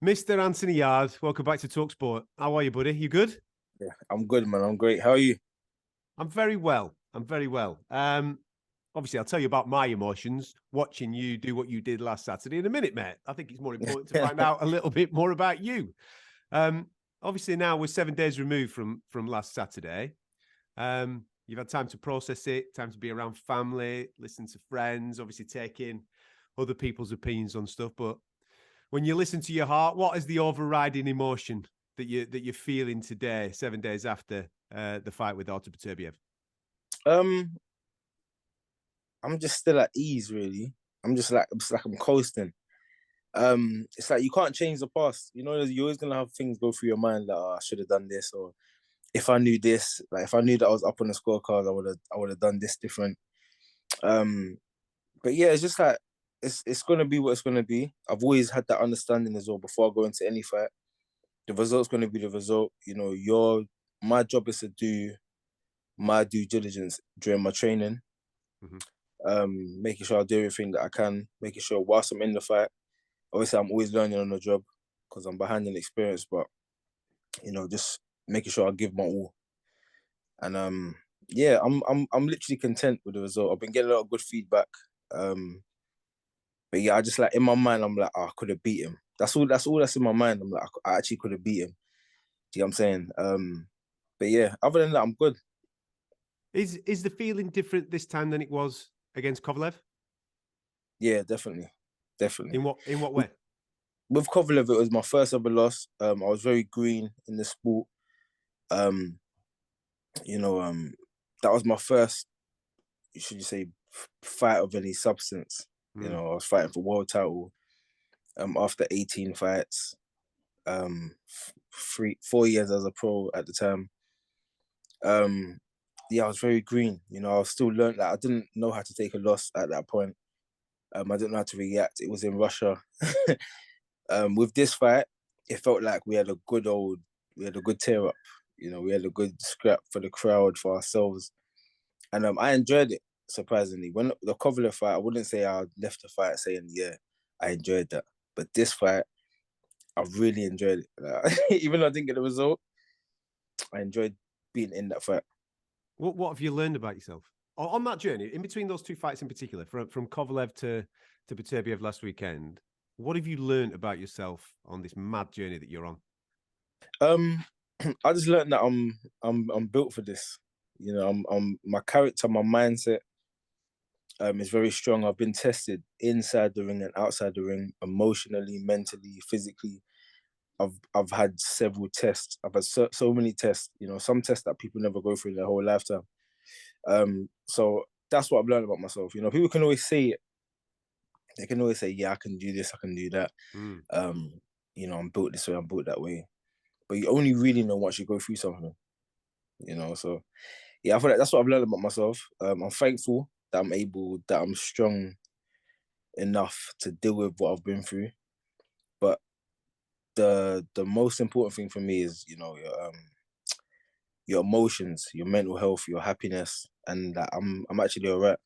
Mr. Anthony Yarde, welcome back to talkSPORT. How are you, buddy? You good? Yeah, I'm good, man. I'm great. How are you? I'm very well. Obviously, I'll tell you about my emotions watching you do what you did last Saturday in a minute, mate. I think it's more important to find out a little bit more about you. Obviously, now we're 7 days removed from last Saturday. You've had time to process it, time to be around family, listen to friends, obviously take in other people's opinions on stuff. But when you listen to your heart, what is the overriding emotion that you're feeling today, 7 days after the fight with Artur Beterbiev? I'm just still at ease, really. It's like I'm coasting. It's like you can't change the past. You know, you're always gonna have things go through your mind like, oh, I should have done this, or if I knew this, like if I knew that I was up on the scorecard, I would have done this different. But yeah, it's just like it's gonna be what it's gonna be. I've always had that understanding as well before I go into any fight. The result's gonna be the result. You know, my job is to do my due diligence during my training. Making sure I do everything that I can, making sure whilst I'm in the fight, obviously I'm always learning on the job because I'm behind in experience, but you know, just making sure I give my all. And yeah, I'm literally content with the result. I've been getting a lot of good feedback. But yeah, I just like in my mind, I'm like, oh, I could have beat him. That's all that's in my mind. I'm like, I actually could have beat him. Do you know what I'm saying? But yeah, other than that, I'm good. Is the feeling different this time than it was against Kovalev? Yeah, definitely. In what way? With Kovalev, it was my first ever loss. I was very green in the sport. You know, that was my first, should you say, fight of any substance. You know, I was fighting for world title. After 18 fights, 4 years as a pro at the time. Yeah, I was very green. You know, I was still learning. Like, I didn't know how to take a loss at that point. I didn't know how to react. It was in Russia. With this fight, it felt like we had a good tear up. You know, we had a good scrap for the crowd, for ourselves. And I enjoyed it, surprisingly. When the Kovalev fight, I wouldn't say I left the fight saying, yeah, I enjoyed that. But this fight, I really enjoyed it. Even though I didn't get the result, I enjoyed being in that fight. What have you learned about yourself on that journey, in between those two fights in particular, from Kovalev to Beterbiev last weekend? What have you learned about yourself on this mad journey that you're on? I just learned that I'm built for this. You know, I'm my character, my mindset is very strong. I've been tested inside the ring and outside the ring, emotionally, mentally, physically. I've had several tests. I've had so many tests. You know, some tests that people never go through in their whole lifetime. So that's what I've learned about myself. You know, people can always say it. They can always say, yeah, I can do this, I can do that. You know, I'm built this way, I'm built that way. But you only really know once you go through something. You know, so yeah, I feel like that's what I've learned about myself. I'm thankful that I'm strong enough to deal with what I've been through. But the most important thing for me is, you know, your emotions, your mental health, your happiness, and that I'm actually all right.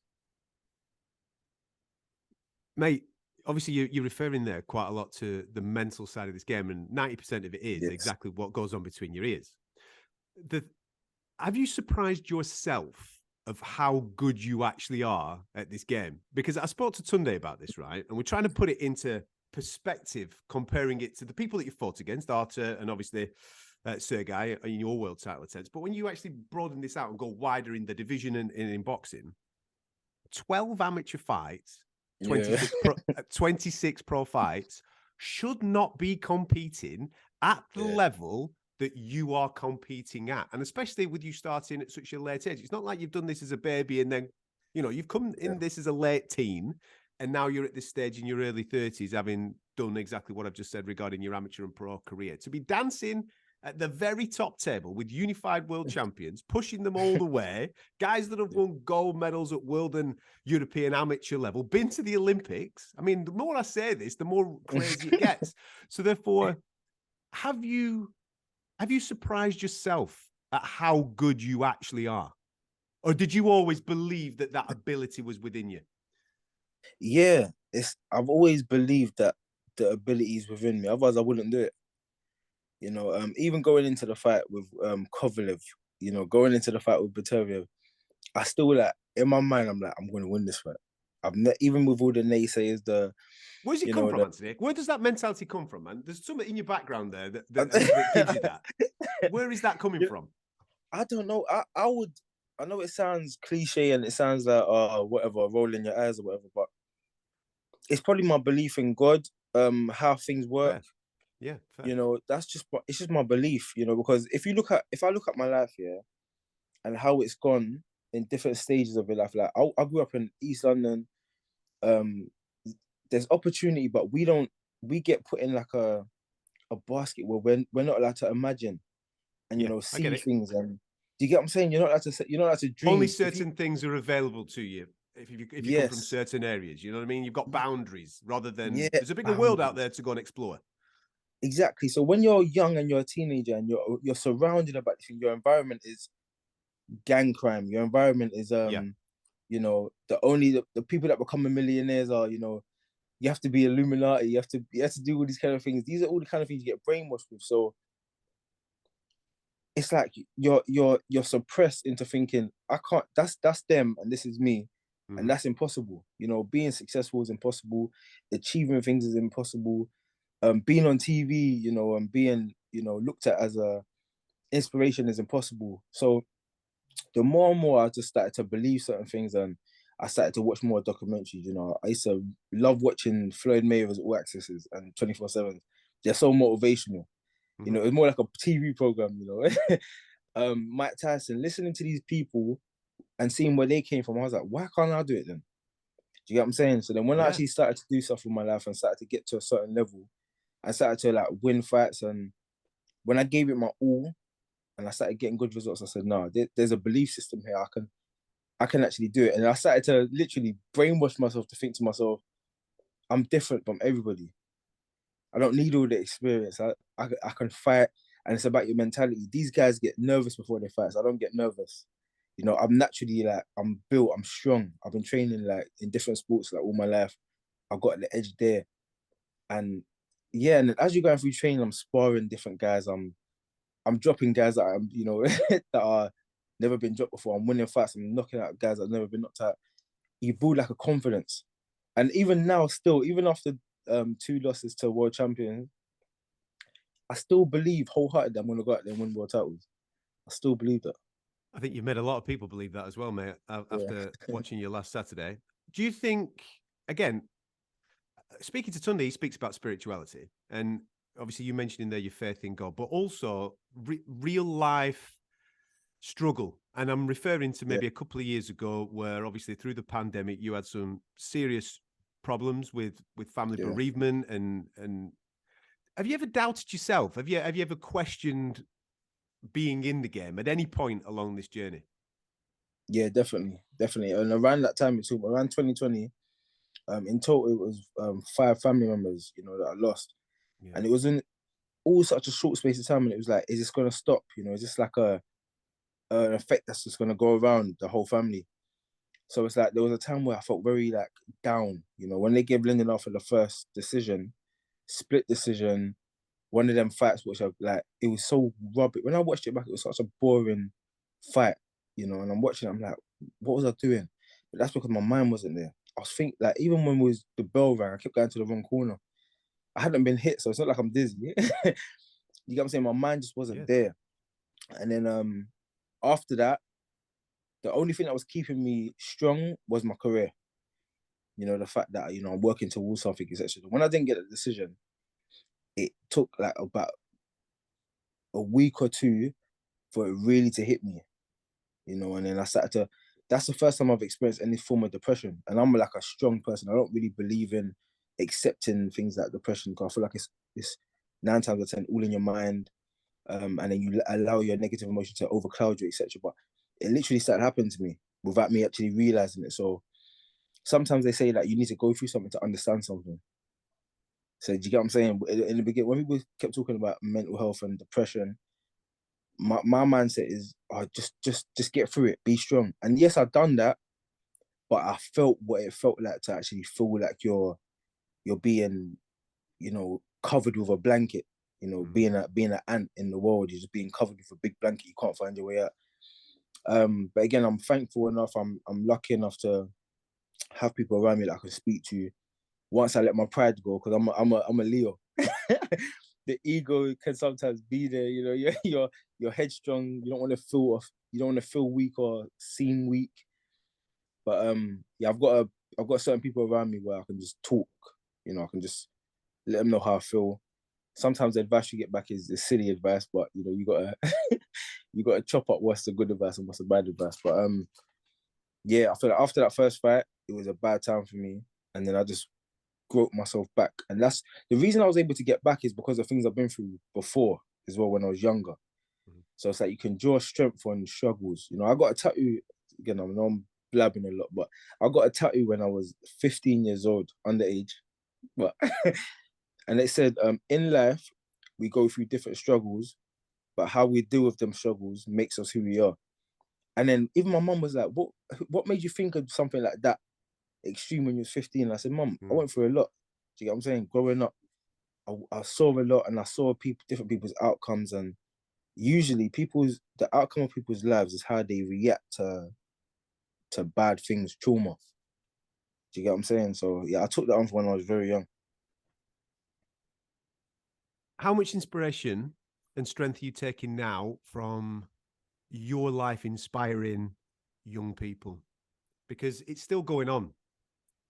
Mate, obviously you're referring there quite a lot to the mental side of this game, and 90% of it is exactly what goes on between your ears. Have you surprised yourself of how good you actually are at this game? Because I spoke to Tunde about this, right? And we're trying to put it into perspective, comparing it to the people that you fought against, Artur and obviously Sergey in your world title attempts. But when you actually broaden this out and go wider in the division and in boxing, 12 amateur fights, 26 pro fights should not be competing at the level that you are competing at. And especially with you starting at such a late age, it's not like you've done this as a baby and then, you know, you've come in this as a late teen and now you're at this stage in your early 30s, having done exactly what I've just said regarding your amateur and pro career. To be dancing at the very top table with unified world champions, pushing them all the way, guys that have won gold medals at world and European amateur level, been to the Olympics. I mean, the more I say this, the more crazy it gets. So therefore, have you surprised yourself at how good you actually are? Or did you always believe that that ability was within you? Yeah, I've always believed that the abilities within me. Otherwise, I wouldn't do it. Even going into the fight with Kovalev, going into the fight with Beterbiev, I still like in my mind, I'm like, I'm going to win this fight. Even with all the naysayers, where does it come from, Anthony? Where does that mentality come from, man? There's something in your background there that gives you that. Where is that coming from? I don't know. I know it sounds cliche and it sounds like whatever, rolling your eyes or whatever, but it's probably my belief in God, how things work. Fair. Yeah, fair. It's just my belief, because if I look at my life, yeah, and how it's gone in different stages of your life. Like I grew up in East London. There's opportunity, but we get put in like a basket where we're not allowed to imagine and see things. And do you get what I'm saying? You're not allowed to dream. Only certain things are available to you if you come from certain areas. You know what I mean? You've got boundaries rather than there's a bigger world out there to go and explore. Exactly. So when you're young and you're a teenager and you're surrounded about this thing, your environment is gang crime. Your environment is the people that become millionaires are you have to be Illuminati. You have to do all these kind of things. These are all the kind of things you get brainwashed with. So it's like you're suppressed into thinking I can't. That's them and this is me, and that's impossible. Being successful is impossible. Achieving things is impossible. Being on TV, and being looked at as a inspiration is impossible. So the more and more I just started to believe certain things, and I started to watch more documentaries. I used to love watching Floyd Mayweather's All Accesses and 24/7. They're so motivational. It's more like a TV program. Mike Tyson, listening to these people and seeing where they came from, I was like, why can't I do it then? Do you get what I'm saying? So then when I actually started to do stuff in my life and started to get to a certain level, I started to like win fights, and when I gave it my all and I started getting good results, I said, no, there's a belief system here. I can actually do it. And I started to literally brainwash myself to think to myself, I'm different from everybody. I don't need all the experience. I can fight, and it's about your mentality. These guys get nervous before they fight, so I don't get nervous. I'm naturally like, I'm built, I'm strong. I've been training like in different sports like all my life. I've got the edge there. And yeah, and as you're going through training, I'm sparring different guys. I'm dropping guys that I'm, that are never been dropped before. I'm winning fights. I'm knocking out guys that have never been knocked out. You build like a confidence. And even now, still, even after 2 losses to world champions, I still believe wholeheartedly I'm going to go out there and win world titles. I still believe that. I think you've made a lot of people believe that as well, mate, after watching you last Saturday. Do you think, again, speaking to Tunde, he speaks about spirituality, and obviously you mentioned in there your faith in God, but also real life struggle. And I'm referring to maybe a couple of years ago where obviously through the pandemic, you had some serious problems with family bereavement and have you ever doubted yourself? Have you ever questioned being in the game at any point along this journey? Yeah, definitely. And around that time, around 2020, in total, it was 5 family members, that I lost. Yeah. And it was in all such a short space of time. And it was like, is this going to stop? Is this like an effect that's just going to go around the whole family? So it's like, there was a time where I felt very like down, when they gave Lyndon off for the first decision, split decision, one of them fights, which I like, it was so rubbish. When I watched it back, it was such a boring fight, and I'm watching it, I'm like, what was I doing? But that's because my mind wasn't there. I was thinking, like, even when the bell rang, I kept going to the wrong corner. I hadn't been hit, so it's not like I'm dizzy. You get what I'm saying? My mind just wasn't there. And then after that, the only thing that was keeping me strong was my career. The fact that, I'm working towards something, etc. When I didn't get a decision, it took like about a week or 2 for it really to hit me, and then I started to, that's the first time I've experienced any form of depression. And I'm like a strong person. I don't really believe in accepting things like depression, because I feel like it's 9 times out of 10 all in your mind, and then you allow your negative emotion to overcloud you, etc. But it literally started happening to me without me actually realizing it. So sometimes they say that you need to go through something to understand something. So do you get what I'm saying? In the beginning, when people kept talking about mental health and depression, my mindset is, just get through it, be strong. And yes, I've done that, but I felt what it felt like to actually feel like you're being, you know, covered with a blanket. You know, being an ant in the world, you're just being covered with a big blanket. You can't find your way out. But again, I'm thankful enough. I'm lucky enough to have people around me that I can speak to. Once I let my pride go, because I'm a Leo. The ego can sometimes be there. You know, you're headstrong. You don't want to feel off. You don't want to feel weak or seem weak. But yeah, I've got certain people around me where I can just talk. You know, I can just let them know how I feel. Sometimes the advice you get back is silly advice, but you know, you gotta chop up what's the good advice and what's the bad advice. But yeah, I feel like after that first fight, it was a bad time for me, and then I just groped myself back, and that's the reason I was able to get back is because of things I've been through before as well when I was younger. So it's like you can draw strength on struggles. You know, I got a tattoo. Again, I know I'm blabbing a lot, but I got a tattoo when I was 15 years old, underage. But and it said, in life, we go through different struggles, but how we deal with them struggles makes us who we are. And then even my mum was like, what made you think of something like that extreme when you was 15? I said, Mum, I went through a lot. Do you get what I'm saying? Growing up, I saw a lot, and I saw different people's outcomes, and usually the outcome of people's lives is how they react to bad things, trauma. Do you get what I'm saying? So yeah, I took that on when I was very young. How much inspiration and strength are you taking now from your life inspiring young people? Because it's still going on.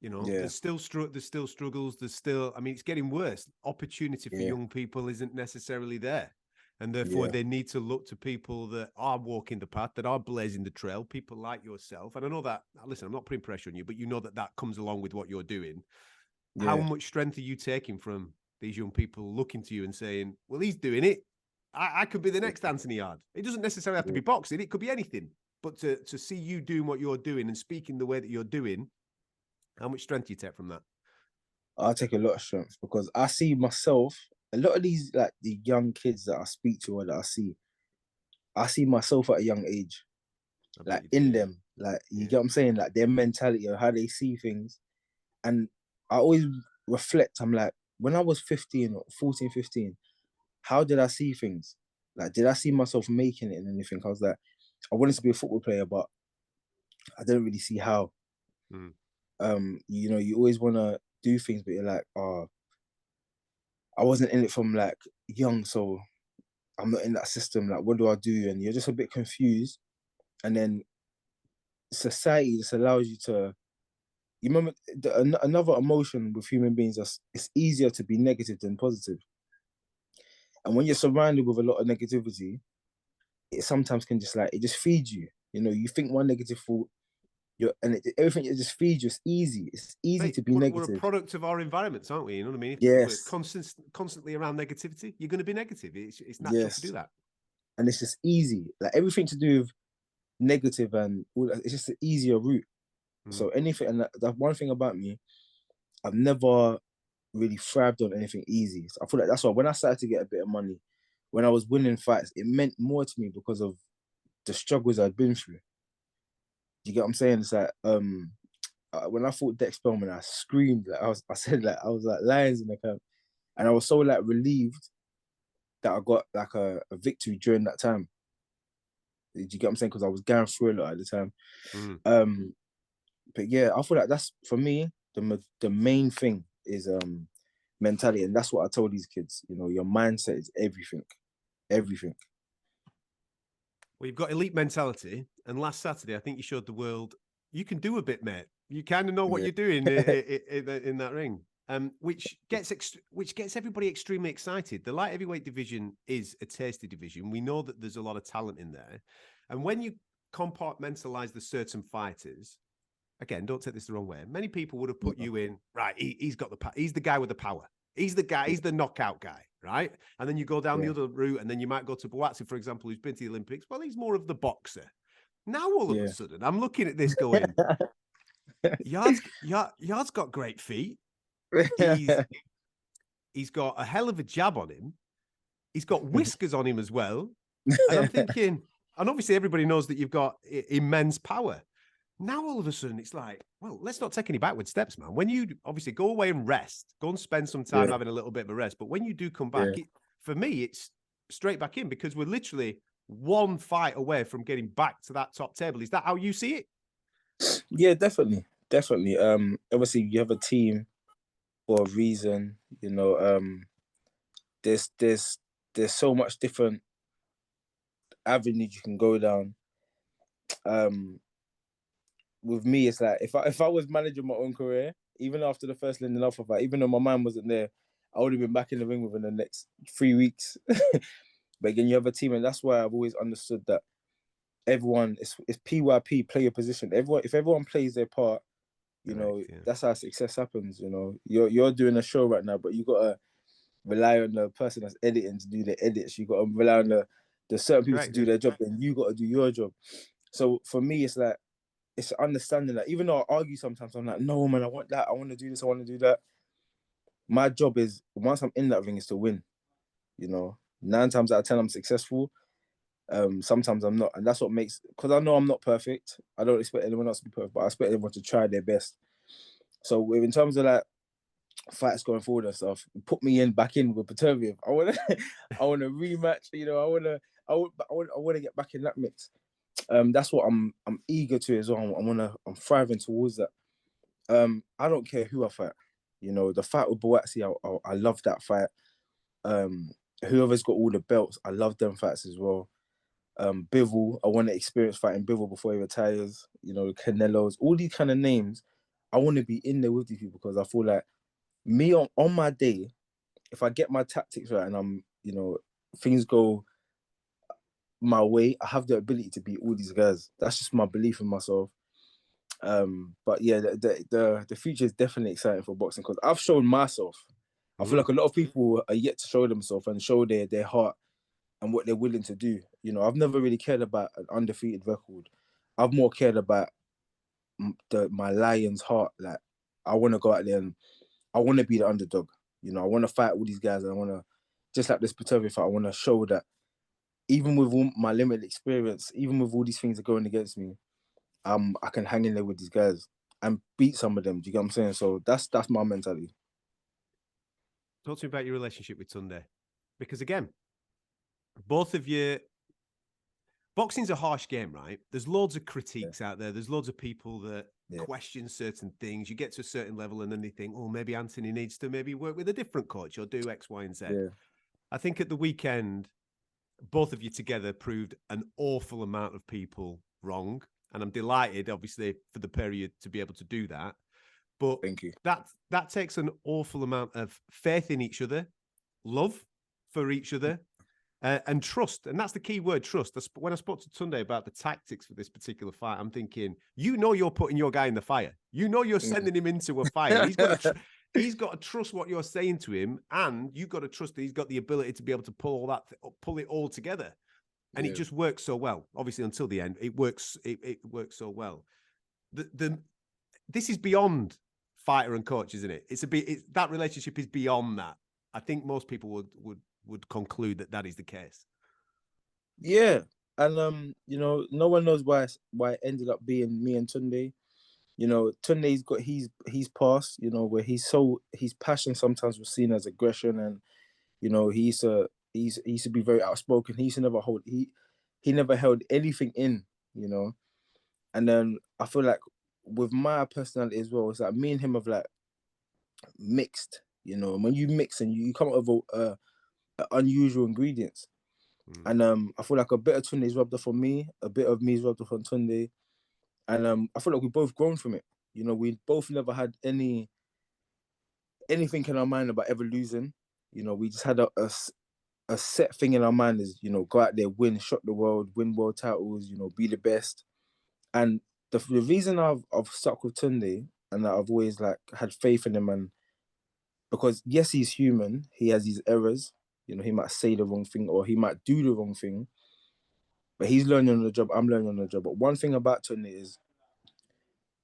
You know, Yeah. there's still struggles. There's still, I mean, it's getting worse. Opportunity for young people isn't necessarily there. And therefore they need to look to people that are walking the path, that are blazing the trail, people like yourself. And I know that, listen, I'm not putting pressure on you, but you know that comes along with what you're doing. Yeah. How much strength are you taking from these young people looking to you and saying, well, he's doing it. I could be the next Anthony Yarde. It doesn't necessarily have to be boxing. It could be anything. But to see you doing what you're doing and speaking the way that you're doing, how much strength do you take from that? I take a lot of strength because I see myself, a lot of these, like the young kids that I speak to or that I see myself at a young age, like in them, like, you get what I'm saying? Like their mentality or how they see things. And I always reflect, I'm like, when I was 15 or 14, 15, how did I see things? Like, did I see myself making it and anything? I was like, I wanted to be a football player, but I didn't really see how. You know, you always want to do things, but you're like, oh, I wasn't in it from like young, so I'm not in that system. Like, what do I do? And you're just a bit confused. And then society just allows you to, you remember another emotion with human beings, it's easier to be negative than positive. And when you're surrounded with a lot of negativity, it sometimes can just like, it just feeds you. You know, you think one negative thought, everything it just feeds you. It's easy. It's easy to be negative. We're a product of our environments, aren't we? You know what I mean? Yes. If we're constantly around negativity, you're going to be negative. It's natural to do that. And it's just easy. Like everything to do with negative and all that, it's just an easier route. So anything, and that one thing about me, I've never really thrived on anything easy. So I feel like that's why when I started to get a bit of money, when I was winning fights, it meant more to me because of the struggles I'd been through. You get what I'm saying? It's like when I fought Dex Spellman, I screamed. Like, I was like lions in the camp, and I was so like relieved that I got like a victory during that time. Do you get what I'm saying? Because I was going through a lot at the time. But yeah, I feel like that's, for me, the main thing is mentality, and that's what I told these kids. You know, your mindset is everything, everything. Well, you've got elite mentality, and last Saturday, I think you showed the world you can do a bit, mate. You kind of know what you're doing in that ring, which gets everybody extremely excited. The light heavyweight division is a tasty division. We know that there's a lot of talent in there, and when you compartmentalize the certain fighters, again, don't take this the wrong way. Many people would have put you in, right, he's the guy with the power. He's the guy, he's the knockout guy, right? And then you go down the other route, and then you might go to Buatsi, for example, who's been to the Olympics. Well, he's more of the boxer. Now, all of a sudden, I'm looking at this going, Yarde's got great feet. He's got a hell of a jab on him. He's got whiskers on him as well. And I'm thinking, and obviously everybody knows that you've got immense power. Now all of a sudden it's like, well, let's not take any backward steps, man. When you obviously go away and rest, go and spend some time having a little bit of a rest. But when you do come back, for me, it's straight back in because we're literally one fight away from getting back to that top table. Is that how you see it? Yeah, definitely. Definitely. Obviously you have a team for a reason, you know. There's so much different avenues you can go down. With me, it's like if I was managing my own career, even after the first Linden Alpha fight, even though my mind wasn't there, I would have been back in the ring within the next 3 weeks. But again, you have a team, and that's why I've always understood that everyone it's PYP, play your position. If everyone plays their part, you know, that's how success happens. You know, you're doing a show right now, but you gotta rely on the person that's editing to do the edits. You gotta rely on the certain people to do their job, then you gotta do your job. So for me, it's like it's understanding that even though I argue sometimes, I'm like, no man, I want that, I want to do this, I want to do that. My job is once I'm in that ring is to win. You know, 9 times out of 10 I'm successful. Sometimes I'm not, and that's what makes, because I know I'm not perfect. I don't expect anyone else to be perfect, but I expect everyone to try their best. So in terms of like fights going forward and stuff, put me back in with Beterbiev. I want to rematch. You know, I want to get back in that mix. That's what I'm eager to as well. I'm thriving towards that. I don't care who I fight. You know, the fight with Boatsy, I love that fight. Whoever's got all the belts, I love them fights as well. Bivol, I want to experience fighting Bivol before he retires. You know, Canelos, all these kind of names. I want to be in there with these people because I feel like me on my day, if I get my tactics right and I'm, you know, things go my way, I have the ability to beat all these guys. That's just my belief in myself. But yeah, the future is definitely exciting for boxing because I've shown myself. I feel like a lot of people are yet to show themselves and show their heart and what they're willing to do. You know, I've never really cared about an undefeated record. I've more cared about my lion's heart. Like, I want to go out there and I want to be the underdog. You know, I want to fight all these guys and I want to, just like this Beterbiev fight, I want to show that even with all my limited experience, even with all these things that are going against me, I can hang in there with these guys and beat some of them. Do you get what I'm saying? So that's my mentality. Talk to me about your relationship with Tunde. Because again, both of you, boxing's a harsh game, right? There's loads of critiques out there. There's loads of people that question certain things. You get to a certain level and then they think, oh, maybe Anthony needs to maybe work with a different coach or do X, Y, and Z. I think at the weekend, both of you together proved an awful amount of people wrong. And I'm delighted, obviously, for the period to be able to do that. But thank you. That takes an awful amount of faith in each other, love for each other, and trust. And that's the key word, trust. When I spoke to Tunde about the tactics for this particular fight, I'm thinking, you know, you're putting your guy in the fire. You know, you're sending him into a fire. He's got to trust what you're saying to him, and you've got to trust that he's got the ability to be able to pull it all together. And it just works so well. Obviously, until the end, it works. It works so well. This is beyond fighter and coach, isn't it? That relationship is beyond that. I think most people would conclude that is the case. Yeah, and you know, no one knows why it ended up being me and Tunde. You know, Tunde's got he's past. You know, where his passion sometimes was seen as aggression, and you know, he used to be very outspoken. He used to never hold he never held anything in. You know, and then I feel like with my personality as well, it's like me and him have like mixed. You know, when you mix and you come up with unusual ingredients. And I feel like a bit of Tunde is rubbed off on me, a bit of me is rubbed off on Tunde. And I feel like we've both grown from it. You know, we both never had anything in our mind about ever losing. You know, we just had a set thing in our mind is, you know, go out there, win, shock the world, win world titles, you know, be the best. And the reason I've stuck with Tunde and that I've always like had faith in him, and because yes, he's human, he has these errors. You know, he might say the wrong thing or he might do the wrong thing. But he's learning on the job, I'm learning on the job. But one thing about Tony is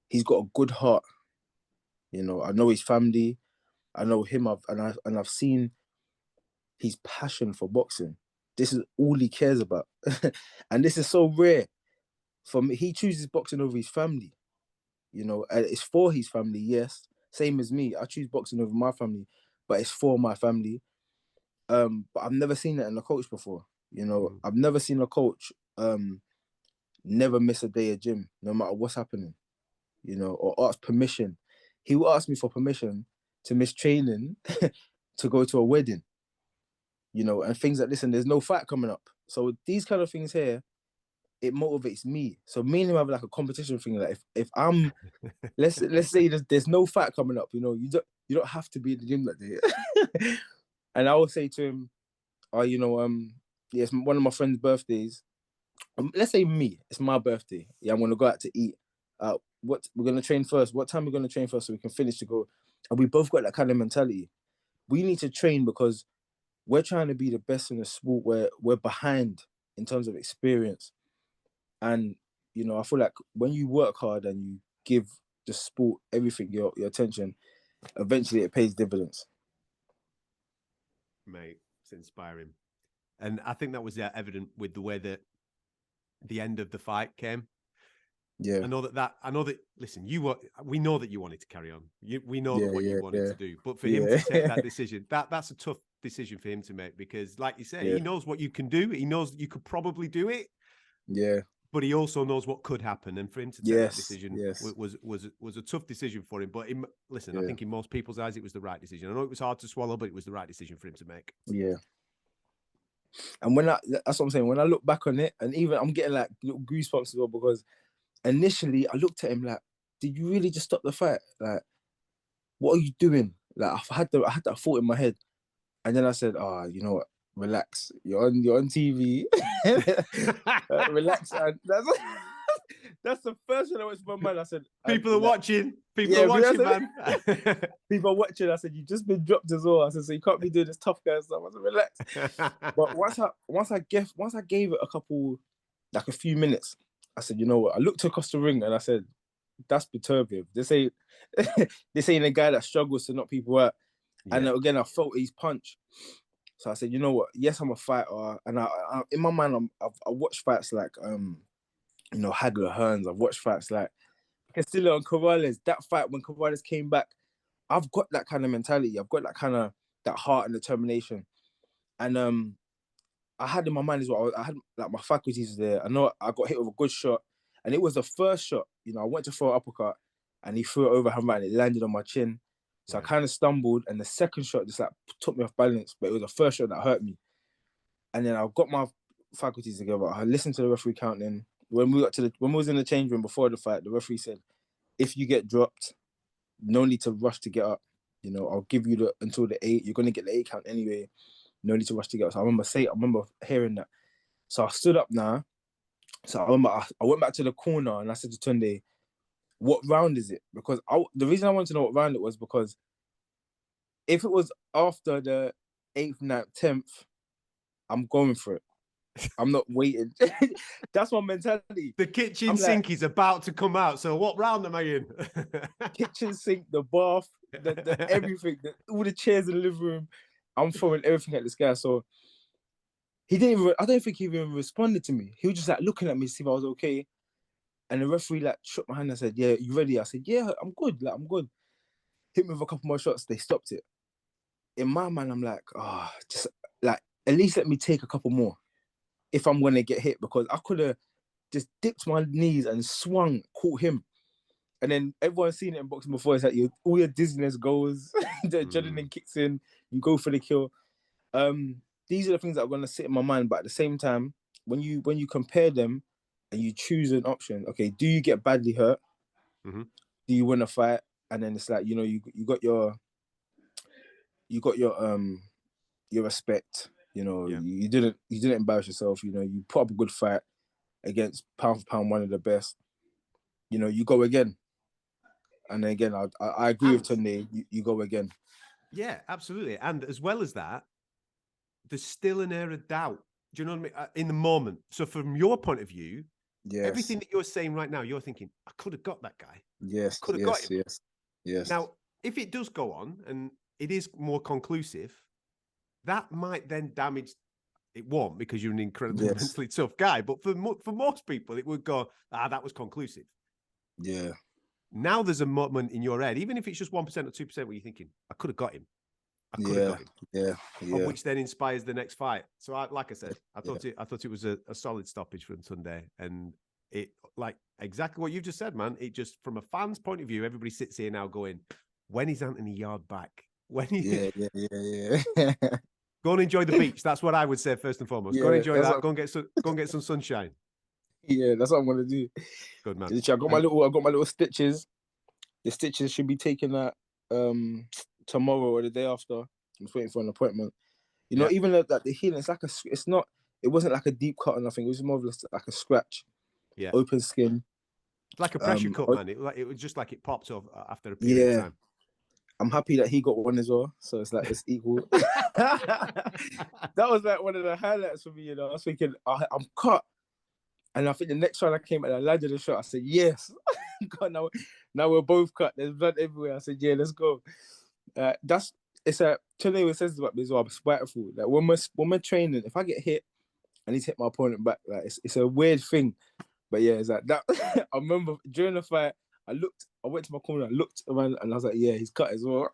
he's got a good heart. You know, I know his family, I know him, I've seen his passion for boxing. This is all he cares about. And this is so rare. For me, he chooses boxing over his family. You know, and it's for his family, yes. Same as me. I choose boxing over my family, but it's for my family. But I've never seen it in a coach before. You know, I've never seen a coach never miss a day of gym, no matter what's happening, you know, or ask permission. He will ask me for permission to miss training to go to a wedding, you know, and things like this. And there's no fight coming up. So these kind of things here, it motivates me. So me and him have like a competition thing. Like if I'm, let's say there's no fight coming up, you know, you don't have to be in the gym that day. And I will say to him, oh, you know, yeah, it's one of my friend's birthdays. Let's say me, it's my birthday. Yeah, I'm gonna go out to eat. What we're gonna train first? What time we're gonna train first so we can finish to go? And we both got that kind of mentality. We need to train because we're trying to be the best in the sport. We're behind in terms of experience, and you know, I feel like when you work hard and you give the sport everything, your attention, eventually it pays dividends. Mate, it's inspiring, and I think that was evident with the way that the end of the fight came. Yeah, I know that. Listen, we know that you wanted to carry on. We know what you wanted to do, but for him to take that decision, that's a tough decision for him to make because, like you say, he knows what you can do. He knows that you could probably do it. Yeah. But he also knows what could happen, and for him to take that decision was a tough decision for him. But listen, I think in most people's eyes, it was the right decision. I know it was hard to swallow, but it was the right decision for him to make. Yeah. And that's what I'm saying. When I look back on it, and even I'm getting like little goosebumps as well because initially I looked at him like, "Did you really just stop the fight? Like, what are you doing?" Like I had that thought in my head, and then I said, "Ah, you know what? Relax. You're on TV. Relax." And that's the first thing that went to my mind. I said, "People are watching. People are watching, man. People are watching." I said, "You've just been dropped as well." I said, "So you can't be doing this tough guy stuff." I said, "Relax." But once I gave it a few minutes, I said, "You know what?" I looked across the ring and I said, "That's Beterbiev. This ain't a guy that struggles to knock people out." Yeah. And again, I felt his punch. So I said, "You know what? Yes, I'm a fighter." And I in my mind, I watched fights like you know, Hagler Hearns. I've watched fights like Castillo and Corrales. That fight when Corrales came back, I've got that kind of mentality. I've got that heart and determination. And I had in my mind as well, I had like my faculties there. I know I got hit with a good shot, and it was the first shot. You know, I went to throw an uppercut, and he threw it overhand right, and it landed on my chin. So I kind of stumbled, and the second shot just like took me off balance. But it was the first shot that hurt me. And then I got my faculties together. I listened to the referee counting. When we was in the change room before the fight, the referee said, "If you get dropped, no need to rush to get up. You know, I'll give you until the 8. You're gonna get the 8 count anyway. No need to rush to get up." So I remember hearing that. So I stood up now. So I remember I went back to the corner and I said to Tunde, "What round is it?" Because the reason I wanted to know what round it was because if it was after the 8th, 9th, 10th, I'm going for it. I'm not waiting. That's my mentality. The kitchen sink is about to come out. So what round am I in? Kitchen sink, the bath, the everything, all the chairs in the living room. I'm throwing everything at this guy. So he didn't even, I don't think he even responded to me. He was just like looking at me to see if I was okay. And the referee like shook my hand and said, "Yeah, you ready?" I said, "Yeah, I'm good. Like, I'm good." Hit me with a couple more shots. They stopped it. In my mind, I'm like, just like, at least let me take a couple more if I'm going to get hit, because I could have just dipped my knees and swung, caught him. And then everyone's seen it in boxing before. It's like all your dizziness goes, the adrenaline kicks in, you go for the kill. These are the things that are going to sit in my mind. But at the same time, when you compare them and you choose an option, okay, do you get badly hurt? Mm-hmm. Do you win a fight? And then it's like, you know, you got your respect. You know, you didn't embarrass yourself. You know, you put up a good fight against pound for pound one of the best. You know, you go again. And then again, I agree with Tunde. You go again. Yeah, absolutely. And as well as that, there's still an air of doubt. Do you know what I mean? In the moment. So from your point of view, everything that you're saying right now, you're thinking, I could have got that guy. Yes, could have got him. Yes. Now, if it does go on and it is more conclusive, that might then damage. It won't, because you're an incredibly mentally tough guy. But for most people, it would go, that was conclusive. Yeah. Now there's a moment in your head, even if it's just 1% or 2%, where you're thinking, I could have got him. I could have got him. Yeah. Which then inspires the next fight. So, like I said, I thought it was a solid stoppage from Sunday, and it, like exactly what you've just said, man. It just, from a fan's point of view, everybody sits here now going, when is Anthony Yarde back? When he... Yeah. Go and enjoy the beach. That's what I would say first and foremost. Go and enjoy that. Go and get some sunshine. Yeah, that's what I'm gonna do. Good, man. I got my little stitches. The stitches should be taken out tomorrow or the day after. I'm just waiting for an appointment. You know, even like the healing, it wasn't like a deep cut or nothing. It was more of like a scratch. Yeah. Open skin. It's like a pressure cut, man. It was just like it popped off after a period of time. I'm happy that he got one as well. So it's like, it's equal. That was like one of the highlights for me, you know. I was thinking, I'm cut. And I think the next time I came and I landed the shot, I said, yes. God, now we're both cut. There's blood everywhere. I said, yeah, let's go. Today says about me as well, I'm spiteful. Like when we're training, if I get hit, I need to hit my opponent back. Like it's a weird thing. But yeah, it's like that. I remember during the fight, I went to my corner, I looked around, and I was like, yeah, he's cut as well.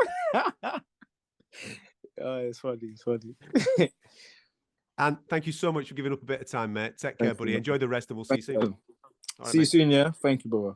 Oh, it's funny. And thank you so much for giving up a bit of time, mate. Take care, buddy. Enjoy the rest, and we'll see you soon. See you soon, yeah? Thank you, brother.